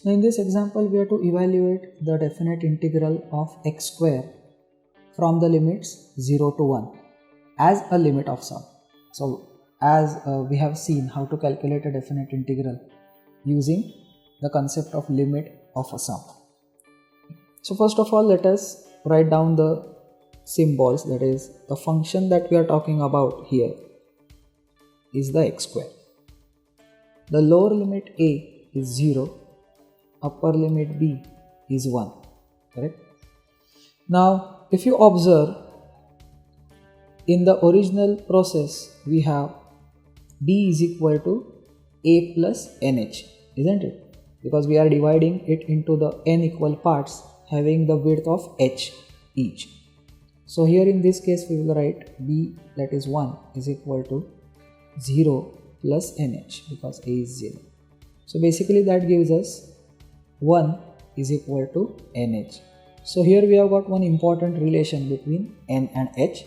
Now in this example, we have to evaluate the definite integral of x square from the limits 0 to 1 as a limit of sum. So as we have seen how to calculate a definite integral using the concept of limit of a sum. So first of all, let us write down the symbols, that is the function that we are talking about here is the x square. The lower limit a is 0, upper limit b is 1, correct? Now if you observe, in the original process we have b is equal to a plus nh, isn't it? Because we are dividing it into the n equal parts having the width of h each. So here in this case we will write b, that is 1, is equal to 0 plus nh because a is 0. So basically that gives us 1 is equal to nh. So here we have got one important relation between n and h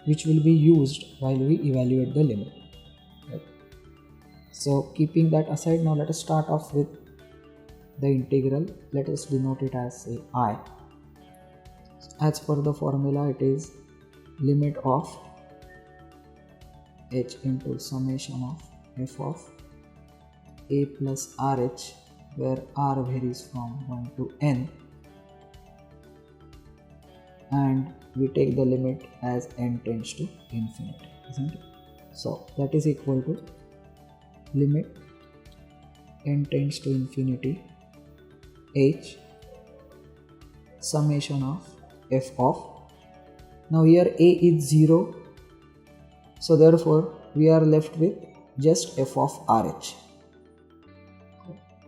which will be used while we evaluate the limit. Right. So keeping that aside, now let us start off with the integral. Let us denote it as say I. As per the formula, it is limit of h into summation of f of a plus rh, where r varies from 1 to n, and we take the limit as n tends to infinity, isn't it? So that is equal to limit n tends to infinity h summation of f of, now here a is 0, so therefore we are left with just f of rh,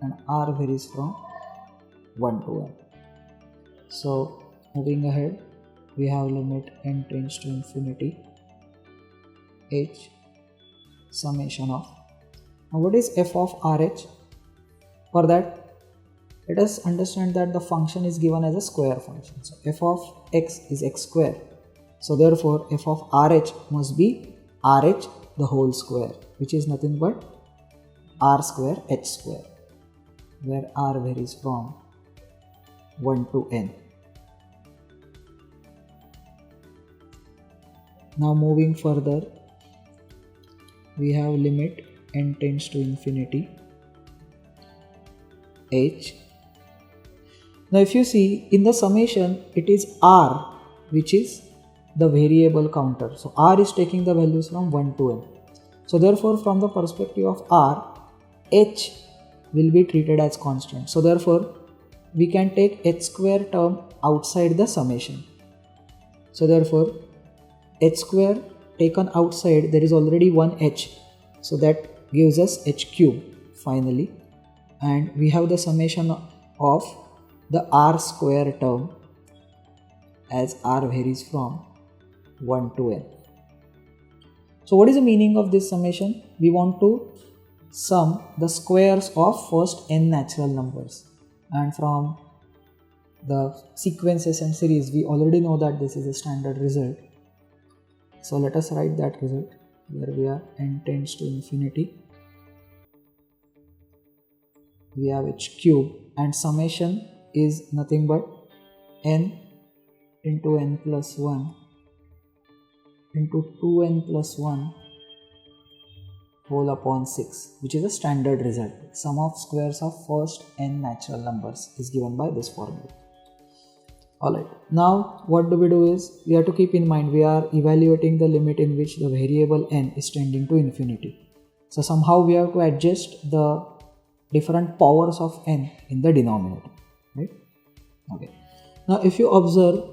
and r varies from 1 to n. So moving ahead, we have limit n tends to infinity h summation of, now what is f of rh? For that, let us understand that the function is given as a square function. So f of x is x square, so therefore f of rh must be rh the whole square, which is nothing but r square h square, where r varies from 1 to n. Now moving further, we have limit n tends to infinity h. Now if you see in the summation, it is r which is the variable counter. So r is taking the values from 1 to n. So therefore from the perspective of r, h will be treated as constant. So therefore we can take h square term outside the summation. So therefore h square taken outside, there is already one h, so that gives us h cube finally, and we have the summation of the r square term as r varies from 1 to n. So what is the meaning of this summation? We want to sum the squares of first n natural numbers, and from the sequences and series we already know that this is a standard result. So let us write that result, where we are n tends to infinity, we have h cube, and summation is nothing but n into n plus 1 into 2n plus 1 whole upon 6, which is a standard result. Sum of squares of first n natural numbers is given by this formula. Alright, now what do is, we have to keep in mind we are evaluating the limit in which the variable n is tending to infinity. So somehow we have to adjust the different powers of n in the denominator, right? Okay. Now if you observe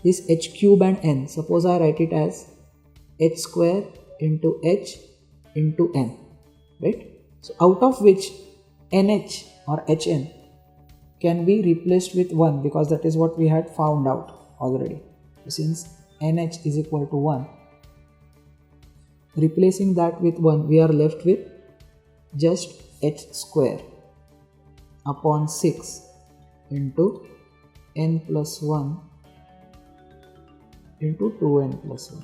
this h cube and n, suppose I write it as h square into h into n, right? So out of which nh or hn can be replaced with 1, because that is what we had found out already. So since nh is equal to 1, replacing that with 1, we are left with just h square upon 6 into n plus 1 into 2n plus 1.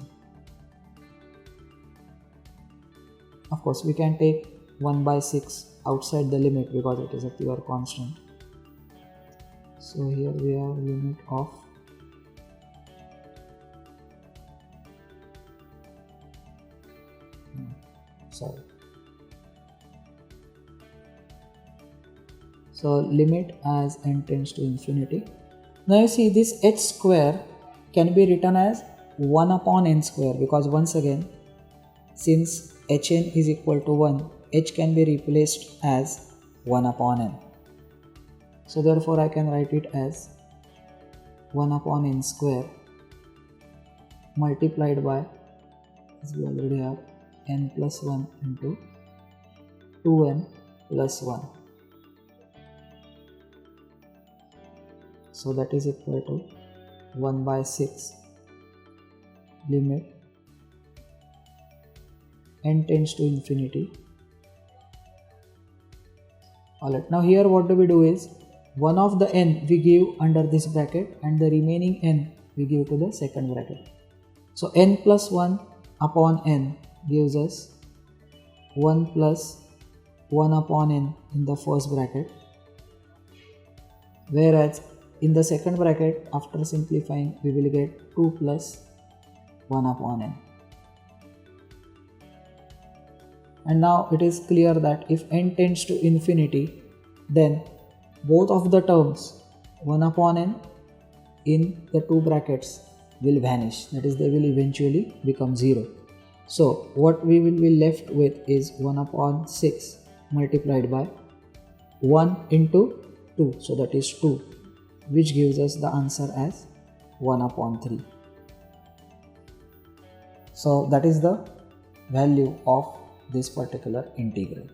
Of course, we can take 1 by 6 outside the limit because it is a pure constant. So here we have limit of So limit as n tends to infinity. Now you see this h square can be written as 1 upon n square, because once again, since hn is equal to 1, h can be replaced as 1 upon n. So therefore I can write it as 1 upon n square multiplied by, as we already have, n plus 1 into 2n plus 1. So that is equal to 1 by 6 limit n tends to infinity. Alright, now here what do we do is, one of the n we give under this bracket and the remaining n we give to the second bracket. So n plus 1 upon n gives us 1 plus 1 upon n in the first bracket, whereas in the second bracket, after simplifying, we will get 2 plus 1 upon n. And now it is clear that if n tends to infinity, then both of the terms 1 upon n in the two brackets will vanish, that is, they will eventually become 0. So what we will be left with is 1 upon 6 multiplied by 1 into 2, so that is 2, which gives us the answer as 1 upon 3. So that is the value of this particular integral.